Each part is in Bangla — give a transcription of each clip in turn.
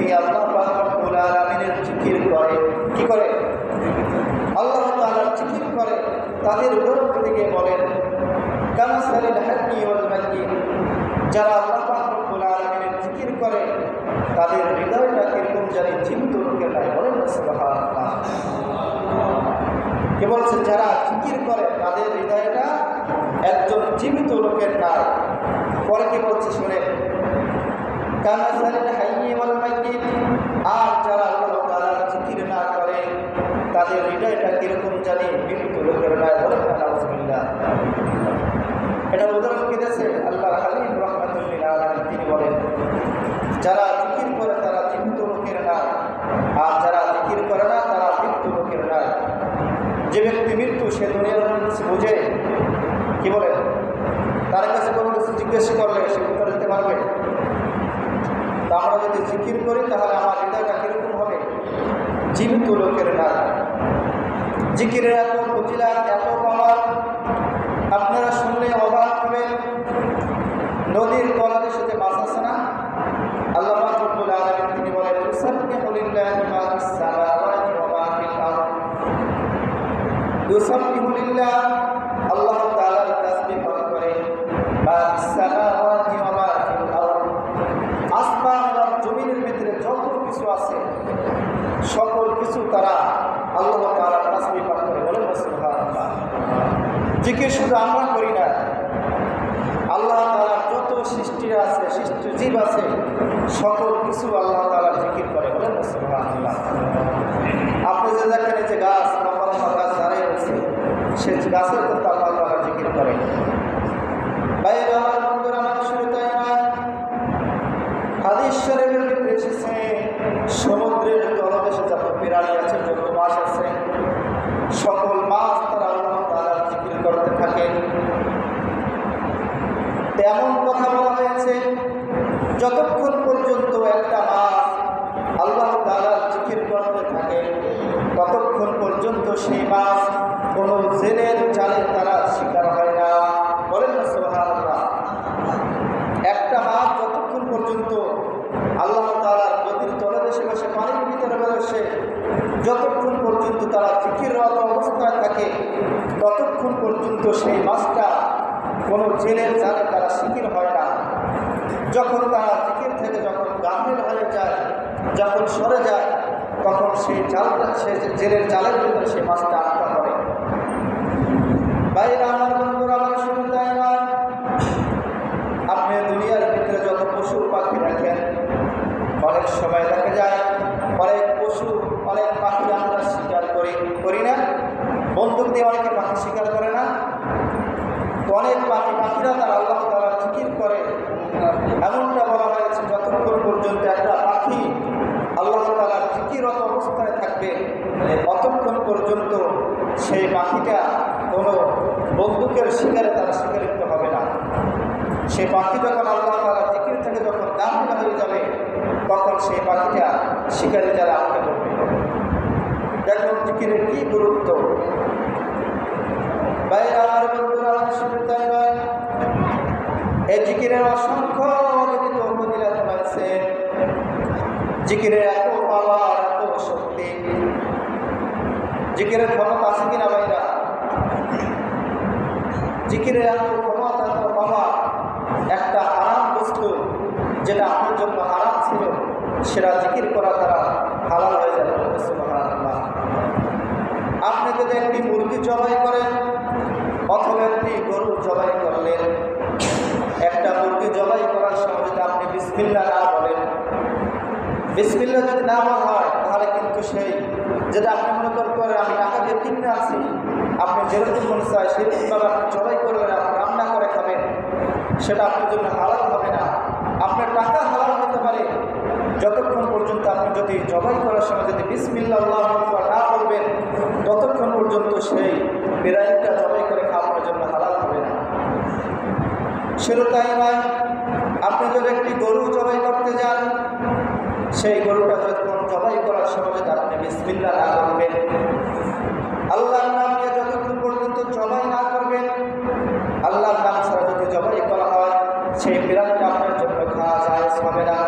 ব্যক্তি আল্লাহ পাক রব্বুল আলামিনের জিকির করে, কি করে? আল্লাহ তাআলার জিকির করে, তাদের উদাহরণ দিকে বলেন কামাসালিল হাক্কি ওয়াল মাক্কি, যারা আল্লাহ পাক রব্বুল আলামিনের জিকির করে তাদের হৃদয়টা কিরকম জানি জীবিত লোকের নাই। বলেন সুবহানাল্লাহ। কে বলছে? যারা জিকির করে তাদের হৃদয়টা একজন জীবিত লোকের নাই। পরে কি বলছে শুনেন, কামাসালিল হাইয়্যি ওয়াল মাইয়্যিত, আর যারা আল্লাহ তাআলার জিকির না করে তাদের হৃদয়টা কিরকম জানি মৃত লোকের নাই। বলেন আলহামদুলিল্লাহ। এটা উদাহরণ কি দিয়েছে আল্লাহ হালিম রাহমাতুল লিল আলামিন। তিনি বলেন যারা জিকির করে তারা জীবিত লোকের নাই, আর যারা জিকির করে না তারা মৃত্যু লোকের নাই। যে ব্যক্তি মৃত্যু সে দুনিয়ার কিছু বুঝে, কি বলে? তার কাছে কোনো কিছু জিজ্ঞেস করলে সে উত্তর দিতে পারবে? তা আমরা যদি জিকির করি তাহলে আমার হৃদয়টা কীরকম হবে? জীবিত লোকের নাই। জিকিরের এত ফজিলত, এত পাওয়ার আপনারা শুনলে অবাক হবেন। নদীর তলদেশে যে মাছ আছে না, আল্লাহ পাক রব্বুল আলামিন তিনি বলেন ইউসাব্বিহু লিল্লাহি মা ফিস সামাওয়াতি ওয়া মা ফিল আরদ। ইউসাব্বিহু লিল্লাহ, আল্লাহ তাআলার তাসবিহ করে, মা ফিস সামাওয়াতি ওয়া মা ফিল আরদ, আসমান এবং জমিনের ভিতরে যত কিছু আছে সকল কিছু তারা আল্লাহ তাআলার তাসবিহ করে। বলেন সুবহানাল্লাহ। জিকির শুধু আমরা করি না, আল্লাহ তাআলার যত সৃষ্টি আছে, সৃষ্টি জীব আছে, সকল কিছু আল্লাহ তাআলার জিকির করে। বলেন সুবহানাল্লাহ। আপনি যে দেখেন এই যে গাছ, লম্বা লম্বা গাছ দাঁড়িয়ে রয়েছে, সে গাছের কিন্তু আল্লাহ তাআলার জিকির করে। বাইরে আমার বন্ধুরা, আমার শুরুতে আমার হাদিস শরীফের ভিতরে এসেছে সমুদ্রের তলদেশে যত প্রাণী আছে, যত মাছ আছে, সকল মাছ তারা আল্লাহ তাআলার জিকির করতে থাকে। তেমন কথা বলা হয়েছে যতক্ষণ পর্যন্ত একটা মাছ আল্লাহ তাআলার জিকির করতে থাকে ততক্ষণ পর্যন্ত সেই মাছ কোনো জেলের জালে তারা শিকার হয় না। বলেন না সুবহানাল্লাহ। একটা মাছ যতক্ষণ পর্যন্ত আল্লাহ তাআলার নদীর তলদেশে বসে পানির ভিতরে বসে যতক্ষণ পর্যন্ত তারা জিকিররত অবস্থায় থাকে ততক্ষণ পর্যন্ত সেই মাছটা কোনো জেলের জালে তারা শিকির হয় না। যখন তারা জিকির থেকে যখন গাফিল হয়ে যায়, যখন সরে যায়, তখন সেই জালটা, সে জেলের জালের ভিতরে সেই মাছটা আটকা পড়ে। বাইরে আমার বন্ধুরা, আমার শুনুন, তাই না? আপনি দুনিয়ার ভিতরে যত পশু পাখি দেখেন, অনেক সময় দেখা যায় অনেক পশু, অনেক পাখি আমরা শিকার করি না? বন্দুক দিয়ে অনেকে পাখি শিকার করে না? তো অনেক পাখিরা তারা আল্লাহ তাআলার জিকির করে। এমনটা বলা হয়েছে যতক্ষণ পর্যন্ত একটা পাখি আল্লাহ তাআলার জিকিররত অবস্থায় থাকবে ততক্ষণ পর্যন্ত সেই পাখিটা কোনো বন্দুকের শিকারে তারা শিকারিত হবে না। সেই পাখি যখন আল্লাহ তাআলার জিকির থেকে যখন গাফিল হয়ে যাবে তখন সেই পাখিটা শিকারি যারা আটকে পড়বে। দেখুন জিকিরের কি গুরুত্ব। বাইরে আমার বন্ধুরা, আমার শুধু তাই নয়, এই জিকিরের অসংখ্য ফজিলত রয়েছে। জিকিরের এত পাওয়ার, এত শক্তি, জিকিরের ক্ষমতা আছে কিনা ভাইরা? জিকিরের এত ক্ষমতা, এত পাওয়ার, একটা হারাম বস্তু যেটা আপনার জন্য হারাম ছিল সেটা জিকির করা দ্বারা হালাল হয়ে যাবে। সুবহানাল্লাহ। আপনি যদি একটি মুরগি জবাই করেন অথবা একটি গরু জবাই করলেন, একটা মুরগি জবাই করার সময় যদি আপনি বিসমিল্লাহ না বলেন, বিসমিল্লাহ যদি না বলা হয় তাহলে কিন্তু সেই যেটা আপনি মনে করেন আমি টাকা দিয়ে কিনে আছি, আপনি যেরকম মনে চায় সেরকমভাবে আপনি জবাই করবেন, আপনি রান্না করে খাবেন, সেটা আপনার জন্য হালাল হবে না। আপনার টাকা হালাল হতে পারে যতক্ষণ পর্যন্ত আপনি যদি জবাই করার সময় যদি বিসমিল্লাহ আল্লাহু আকবার না বলবেন ততক্ষণ পর্যন্ত সেই প্রাণীটা জবাই করে খাওয়ার জন্য হালাল হবে না। শুধু তাই নয়, আপনি যদি একটি গরু জবাই করতে যান, সেই গরুটা যখন জবাই করার সময় যদি আপনি বিসমিল্লাহ না করবেন, আল্লাহর নাম নিয়ে যতক্ষণ পর্যন্ত জবাই না করবেন, আল্লাহর নাম ছাড়া যদি জবাই করা হয় সেই প্রাণীটা আপনার জন্য খাওয়া জায়েজ হবে না।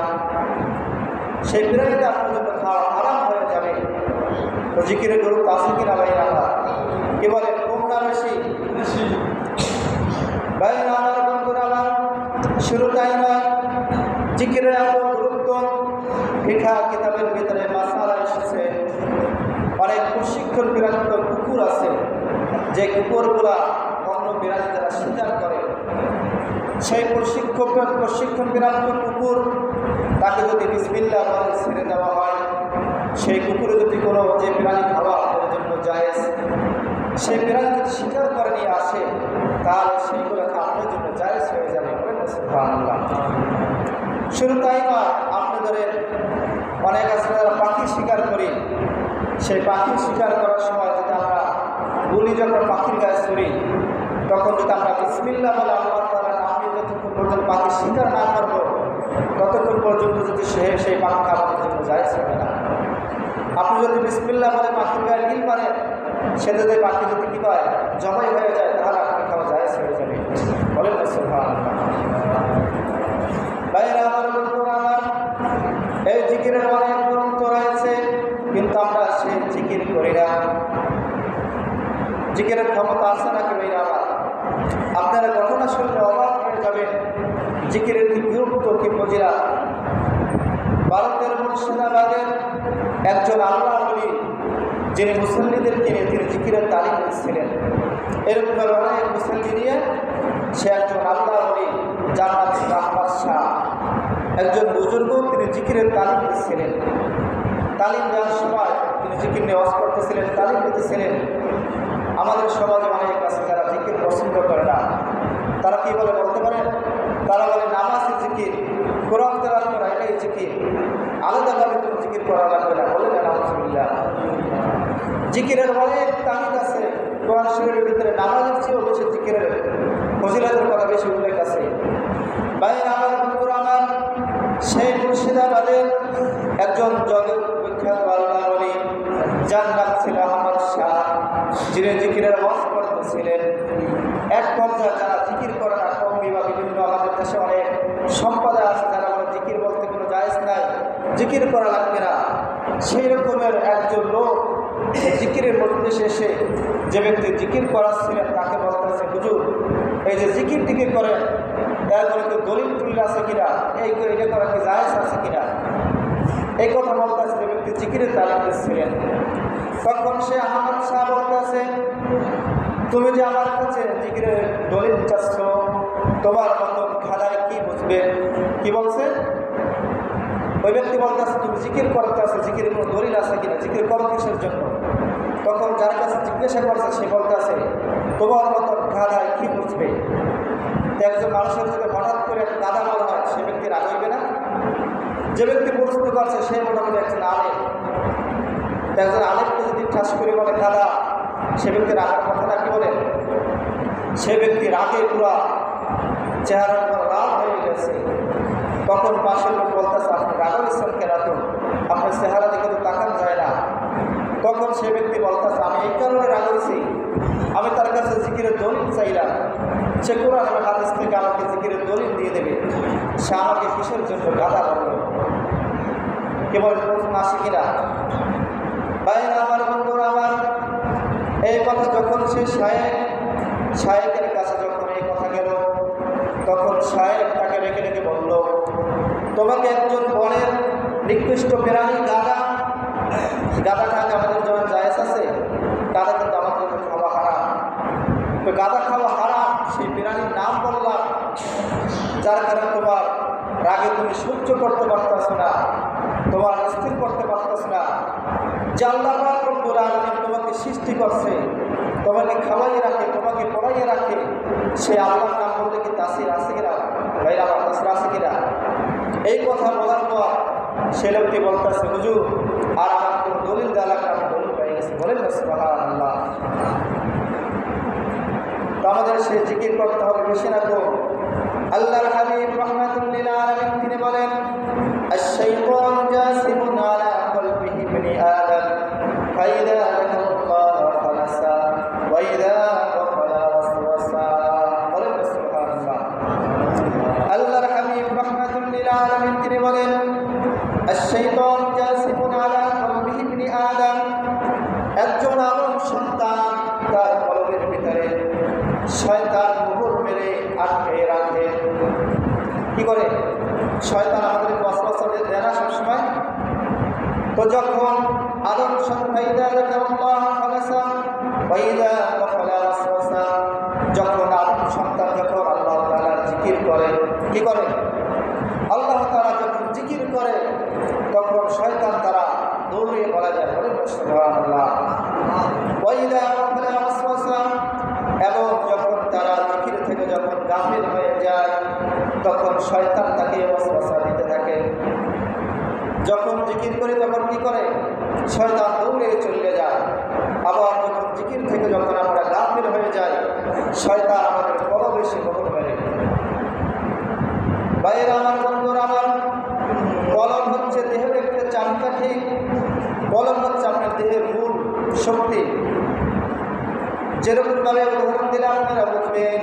সেই বিরিয়ানিটা আপনার জন্য খাওয়া হারাম হয়ে যাবে। তো জিকিরের গুরুত্ব আছে কিনা ভাইরা আমার? কি বলেন, কম না বেশি? ভাইরা আমার, বন্ধুরা আমার, শুরু তাই নয়, জিকিরের এত গুরুত্ব শিক্ষা কিতাবের ভিতরে মাসালা এসেছে। অনেক প্রশিক্ষণ প্রাপ্ত কুকুর আছে, যে কুকুরগুলা অন্য বিড়ালি যারা শিকার করে, সেই প্রশিক্ষণ প্রাপ্ত কুকুর তাকে যদি বিসমিল্লাহ বলে ছেড়ে দেওয়া হয়, সেই কুকুরে যদি কোনো যে বিড়ালি খাওয়া আপনার জন্য জায়েজ, সেই বিড়ালি যদি শিকার করে নিয়ে আসে, তাহলে সেইগুলো আপনার জন্য জায়েজ হয়ে যাবে। সুবহানাল্লাহ। শুধু তাই নয়, আপনাদের অনেক আছে যারা পাখি শিকার করি, সেই পাখি শিকার করার সময় যদি আমরা গুলি যখন পাখির গায়ে ছুরি, তখন যদি আমরা বিসমিল্লাহ বলে আল্লাহ তাআলা নামে যতক্ষণ পর্যন্ত পাখি শিকার না করবো, ততক্ষণ পর্যন্ত যদি সেই পাখি আমাদের জন্য জায়েজ হবে না। আপনি যদি বিসমিল্লাহ বলে পাখির গায়ে ঢিল মারেন, সেটা যদি পাখি যদি কী হয় জবাই হয়ে যায়, তাহলে আপনি খাওয়া জায়েজ হয়ে যাবে। বলেন না সুবহানাল্লাহ। ভাইরা আমার, বন্ধুরা আমার, এই জিকিরের অনেক গুরুত্ব রয়েছে, কিন্তু আমরা সেই জিকির করি না। জিকিরের ক্ষমতা আছে নাকি ভাইরা আমার? আপনারা ঘটনা শুনলে অবাক হয়ে যাবেন, জিকিরের কি গুরুত্ব, কি ফজিলাত। ভারতের মুর্শিদাবাদের একজন আল্লাহ ওলি, যিনি মুসল্লিদেরকে নিয়ে তিনি জিকিরের তালিম দিচ্ছিলেন। এরকম অনেক মুসল্লি নিয়ে সে একজন আল্লাহ ওলি, যার নাম ছিল আহমদ শাহ, একজন বুজুর্গ, তিনি জিকিরের তালিম দিচ্ছিলেন। তালিম দেওয়ার সময় তিনি জিকির নেওয়াজ করতেছিলেন, তালিম দিতেছিলেন। আমাদের সমাজে অনেক আছে যারা জিকির পছন্দ করে না। তারা কি বলে বলতে পারেন? তারা বলে নামাজই জিকির, কোরআন তেলাওয়াত করা এটাই জিকির, আলাদাভাবে কোনো জিকির করা লাগবে না। বলে না আলহামদুলিল্লাহ। জিকিরের অনেক তামিদ আছে। কোরআন শরীফের ভিতরে নামাজের চেয়েও বেশি জিকিরের ফজিলতের কথা বেশি উল্লেখ আছে। ভাই আমার, বন্ধুরা আমার, সেই মুর্শিদাবাদের একজন জগৎ বিখ্যাত আল্লাহ ওলি, যার নাম ছিল আহমদ শাহ, যিনি জিকিরের ওয়াজ করতেছিলেন। এক পর্যায়ে যারা জিকির করে না, কওমি বা বিভিন্ন আমাদের দেশে অনেক সম্প্রদায় আছে যারা বলে জিকির বলতে কোনো জায়েজ নাই, জিকির করা লাগবে না। সেই রকমের একজন লোক জিকিরের মজলিসে এসে যে ব্যক্তি জিকির করাচ্ছিলেন তাকে বলতেছে, হুজুর, এই যে জিকির টিকির করেন, এরপরে তো দলিল টুলিল আছে কিনা, এটা করা কি জায়েজ আছে কিনা, এই কথা বলতেছে যে ব্যক্তি জিকিরের তালিম দিচ্ছিলেন। তখন সে আহমদ শাহ বলতেছে, তুমি যে আমার কাছে জিকিরের দলিল চাচ্ছ, তোমার মতন খাদায় কি বুঝবে? কি বলছে? ওই ব্যক্তি বলতেছে, তুমি জিকির করতেছে, জিকিরের কোনো দলিল আছে কিনা, জিকির করো কিসের জন্য? তখন যার কাছে জিজ্ঞাসা করছে সে বলতেছে, তোমার মতন খাদায় কি বুঝবে? একজন মানুষের যদি হঠাৎ করে একটা দাদা বলা হয়, সে ব্যক্তি রাগ হইবে না? যে ব্যক্তি প্রশ্ন করছে সে মোটামুটি একজন আলেম, একজন আলেমকে যদি ঠাস করে বলে দাদা, সে ব্যক্তি রাগার কথাটা কি বলেন? সে ব্যক্তি রাগে পুরা চেহারার উপর রাগ হয়ে গেছে। তখন পাশের লোক বলতেছে, আপনি রাগল ইসলাম কেন, আপনার চেহারা দিকে তো তাকান যায় না। তখন সে ব্যক্তি বলতেছে, আমি এই কারণে রাগ হয়েছি, আমি তার কাছে জিকিরের দলিল চাইলাম, সে কোরআন এবং হাদিস থেকে আমাকে জিকিরের দলিল দিয়ে দেবে, সে আমাকে কিসের জন্য গাদা বলল? কেবল প্রশ্ন আসে কিনা? ভাইরা আমার, বন্ধুরা আমার, এই কথা যখন সে শায়েকের কাছে যখন এই কথা গেল, তখন শায়েক তাকে রেখে রেখে বলল, তোমাকে একজন বনের নিকৃষ্ট প্রাণী গাদাটা আমাদের জন্য জায়েজ আছে, গাদা কিন্তু আমাদের জন্য খাওয়া হারাম। তো গাদা খাওয়া হারাম, সেই প্রাণীর নাম বললাম, যার কারণে তোমার রাগে তুমি সহ্য করতে পারতেছ না, তোমার স্থির করতে পারতেছ না। যে আল্লাহ পাক রব্বুল আলামিন তোমাকে সৃষ্টি করছে, তোমাকে খাওয়াইয়ে রাখে, তোমাকে পড়াইয়ে রাখে, সে আল্লাহর নাম বলতে কি তাসির আছে কিনা? ভাইরা আমার, তাসির আছে কিনা? এই কথা বলার পর সে লোকটি বলতেছে, হুজুর, আর আমার কোনো দলিল দেওয়া লাগবে, আমি দলিল পেয়ে গেছি। বলেন না সুবহানাল্লাহ। তো আমাদের সে জিকির করতে হবে বেশি না কম? আল্লাহর হাবিব রাহমাতুল লিল আলামিন তিনি বলেন, আশ-শাইতানু জাসিমুন আলা কলবিহি ইবনি আদম ফাইদা যাকারাল্লাহ খালাসা ওয়া ইযা গাফালা ওয়াসওয়াসা। বলেন সুবহানাল্লাহ। আল্লাহর হাবিব রাহমাতুল লিল আলামিন তিনি বলেন, আশ-শাইতানু জাসিমুন আলা কলবি ইবনি আদম, একজন আদম সন্তান তার কলবের ভিতরে শয়তান মোহর মেরে আটকে রাখে। কি করে? শয়তান আমাদের ওয়াসওয়াসা দেয় না সবসময়। তো যখন আদম যখন আদম সন্তান যখন আল্লাহ তাআলার জিকির করে, কি করে? আল্লাহ তাআলা যখন জিকির করে তখন শয়তান তারা দৌড়ে বলা যায়, বলে সুবহানাল্লাহ। এবং যখন তারা জিকির থেকে যখন গাফিল হয়ে যায় তখন শয়তান তাকে ওয়াসওয়াসা দিতে থাকে। যখন জিকির করি তখন কি করে? শয়তান দৌড়ে চলে যায়। আবার যখন জিকির থেকে যখন আমরা গাফিল হয়ে যাই শয়তান আমাদের বড় বেশি মোহর মেরে। ভাইয়েরা আমার, বন্ধুরা আমার, কলম হচ্ছে দেহের একটা চাবিকাঠি। কলম হচ্ছে আপনার দেহের মূল শক্তি। যেরকমভাবে উদাহরণ দিলে আপনারা বুঝবেন।